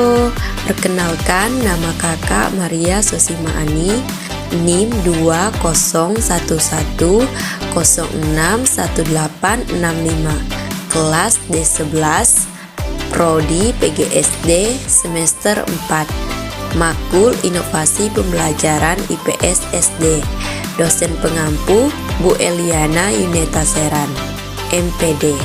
Halo, perkenalkan nama kakak Maria Sosima Ani, NIM 2011061865, kelas D11, Prodi PGSD semester 4, Makul Inovasi Pembelajaran IPS SD. Dosen pengampu Bu Eliana Yuneta Seran, MPD.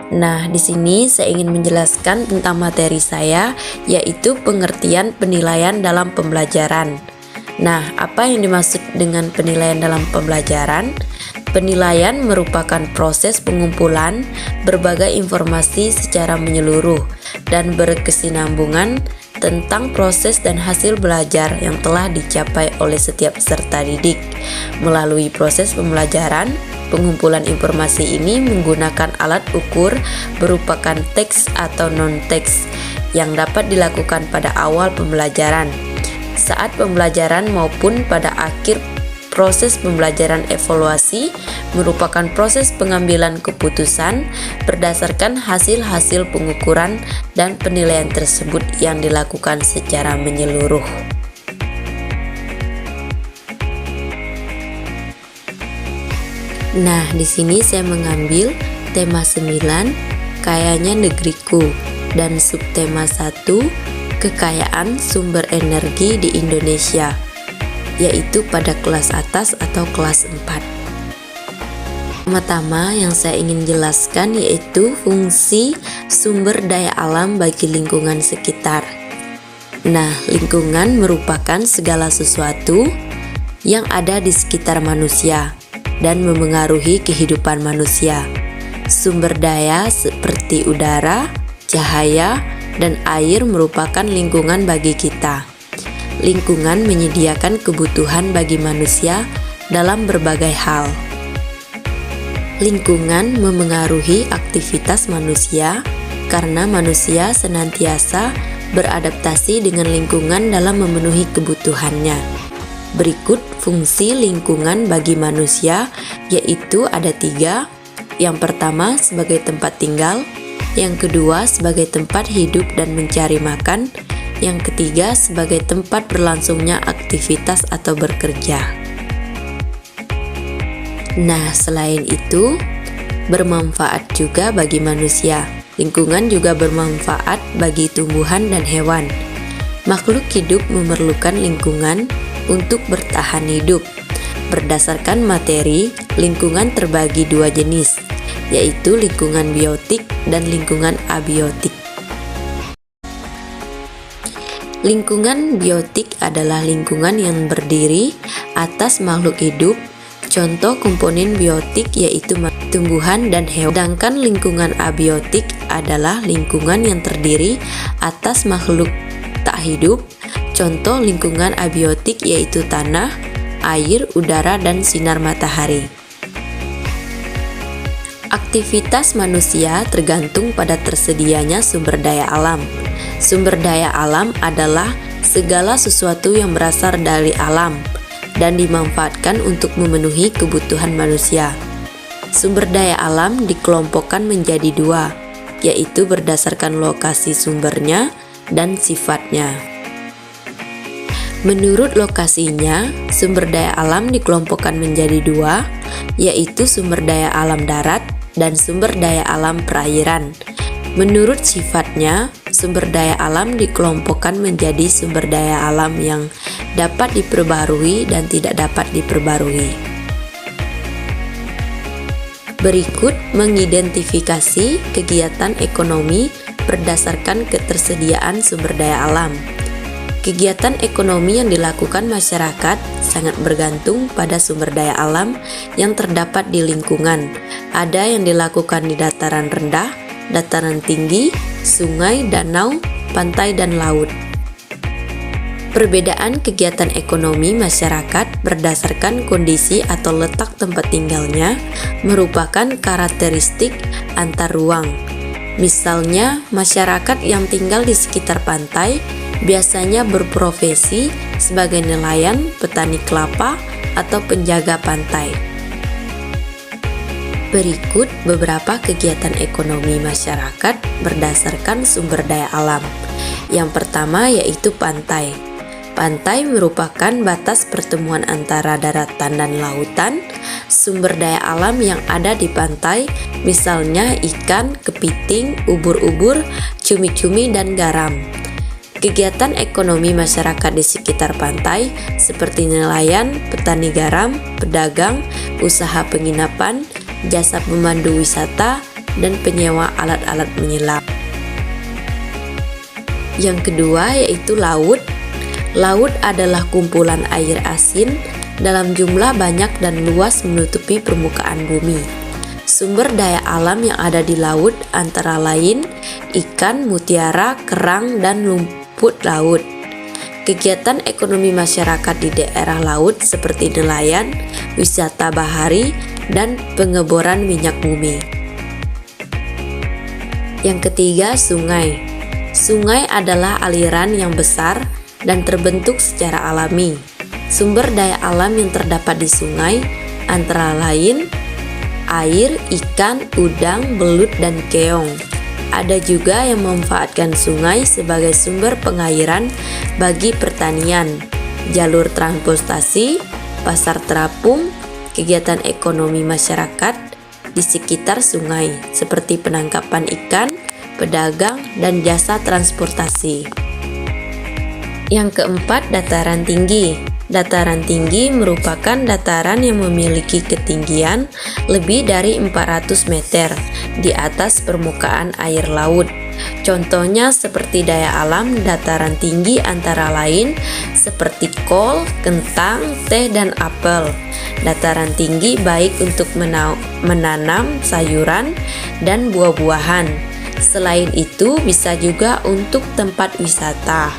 Nah, di sini saya ingin menjelaskan tentang materi saya, yaitu pengertian penilaian dalam pembelajaran. Nah, apa yang dimaksud dengan penilaian dalam pembelajaran? Penilaian merupakan proses pengumpulan berbagai informasi secara menyeluruh dan berkesinambungan tentang proses dan hasil belajar yang telah dicapai oleh setiap peserta didik. Melalui proses pembelajaran, pengumpulan informasi ini menggunakan alat ukur berupa teks atau non-teks yang dapat dilakukan pada awal pembelajaran, saat pembelajaran maupun pada akhir. Proses pembelajaran evaluasi merupakan proses pengambilan keputusan berdasarkan hasil-hasil pengukuran dan penilaian tersebut yang dilakukan secara menyeluruh. Nah, di sini saya mengambil tema 9, Kayanya Negeriku, dan subtema 1, Kekayaan Sumber Energi di Indonesia, yaitu pada kelas atas atau kelas 4. Pertama yang saya ingin jelaskan yaitu fungsi sumber daya alam bagi lingkungan sekitar. Nah, lingkungan merupakan segala sesuatu yang ada di sekitar manusia dan memengaruhi kehidupan manusia. Sumber daya seperti udara, cahaya, dan air merupakan lingkungan bagi kita. Lingkungan menyediakan kebutuhan bagi manusia dalam berbagai hal. Lingkungan memengaruhi aktivitas manusia karena manusia senantiasa beradaptasi dengan lingkungan dalam memenuhi kebutuhannya. Berikut fungsi lingkungan bagi manusia, yaitu ada 3. Yang pertama sebagai tempat tinggal, yang kedua sebagai tempat hidup dan mencari makan, yang ketiga sebagai tempat berlangsungnya aktivitas atau bekerja. Nah, selain itu, bermanfaat juga bagi manusia. Lingkungan juga bermanfaat bagi tumbuhan dan hewan. Makhluk hidup memerlukan lingkungan untuk bertahan hidup. Berdasarkan materi, lingkungan terbagi 2 jenis, yaitu lingkungan biotik dan lingkungan abiotik. Lingkungan biotik adalah lingkungan yang berdiri atas makhluk hidup. Contoh komponen biotik yaitu tumbuhan dan hewan. Sedangkan lingkungan abiotik adalah lingkungan yang terdiri atas makhluk tak hidup. Contoh lingkungan abiotik yaitu tanah, air, udara, dan sinar matahari. Aktivitas manusia tergantung pada tersedianya sumber daya alam. Sumber daya alam adalah segala sesuatu yang berasal dari alam dan dimanfaatkan untuk memenuhi kebutuhan manusia. Sumber daya alam dikelompokkan menjadi 2, yaitu berdasarkan lokasi sumbernya dan sifatnya. Menurut lokasinya, sumber daya alam dikelompokkan menjadi 2, yaitu sumber daya alam darat dan sumber daya alam perairan. Menurut sifatnya, sumber daya alam dikelompokkan menjadi sumber daya alam yang dapat diperbarui dan tidak dapat diperbarui. Berikut mengidentifikasi kegiatan ekonomi berdasarkan ketersediaan sumber daya alam. Kegiatan ekonomi yang dilakukan masyarakat sangat bergantung pada sumber daya alam yang terdapat di lingkungan. Ada yang dilakukan di dataran rendah, dataran tinggi, sungai, danau, pantai, dan laut. Perbedaan kegiatan ekonomi masyarakat berdasarkan kondisi atau letak tempat tinggalnya merupakan karakteristik antar ruang. Misalnya, masyarakat yang tinggal di sekitar pantai biasanya berprofesi sebagai nelayan, petani kelapa, atau penjaga pantai. Berikut beberapa kegiatan ekonomi masyarakat berdasarkan sumber daya alam. Yang pertama yaitu pantai. Pantai merupakan batas pertemuan antara daratan dan lautan. Sumber daya alam yang ada di pantai misalnya ikan, kepiting, ubur-ubur, cumi-cumi, dan garam. Kegiatan ekonomi masyarakat di sekitar pantai seperti nelayan, petani garam, pedagang, usaha penginapan, jasa pemandu wisata, dan penyewa alat-alat menyelam. Yang kedua yaitu laut. Laut adalah kumpulan air asin dalam jumlah banyak dan luas menutupi permukaan bumi. Sumber daya alam yang ada di laut antara lain ikan, mutiara, kerang, dan lumpur laut. Kegiatan ekonomi masyarakat di daerah laut seperti nelayan, wisata bahari, dan pengeboran minyak bumi. Yang ketiga, sungai. Sungai adalah aliran yang besar dan terbentuk secara alami. Sumber daya alam yang terdapat di sungai antara lain air, ikan, udang, belut, dan keong. Ada juga yang memanfaatkan sungai sebagai sumber pengairan bagi pertanian, jalur transportasi, pasar terapung, kegiatan ekonomi masyarakat di sekitar sungai seperti penangkapan ikan, pedagang, dan jasa transportasi. Yang keempat, dataran tinggi. Dataran tinggi merupakan dataran yang memiliki ketinggian lebih dari 400 meter di atas permukaan air laut. Contohnya seperti daya alam dataran tinggi antara lain seperti kol, kentang, teh, dan apel. Dataran tinggi baik untuk menanam sayuran dan buah-buahan. Selain itu bisa juga untuk tempat wisata.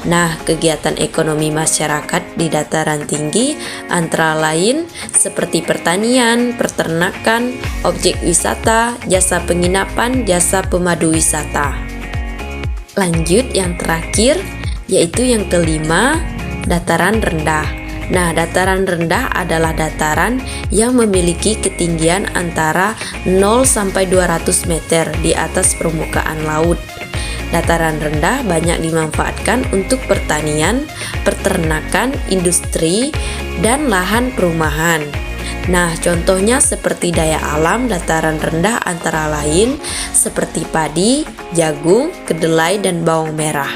Nah, kegiatan ekonomi masyarakat di dataran tinggi antara lain seperti pertanian, peternakan, objek wisata, jasa penginapan, jasa pemandu wisata. Lanjut yang terakhir, yaitu yang kelima, dataran rendah. Nah, dataran rendah adalah dataran yang memiliki ketinggian antara 0 sampai 200 meter di atas permukaan laut. Dataran rendah banyak dimanfaatkan untuk pertanian, peternakan, industri, dan lahan perumahan. Nah, contohnya seperti daya alam dataran rendah antara lain seperti padi, jagung, kedelai, dan bawang merah.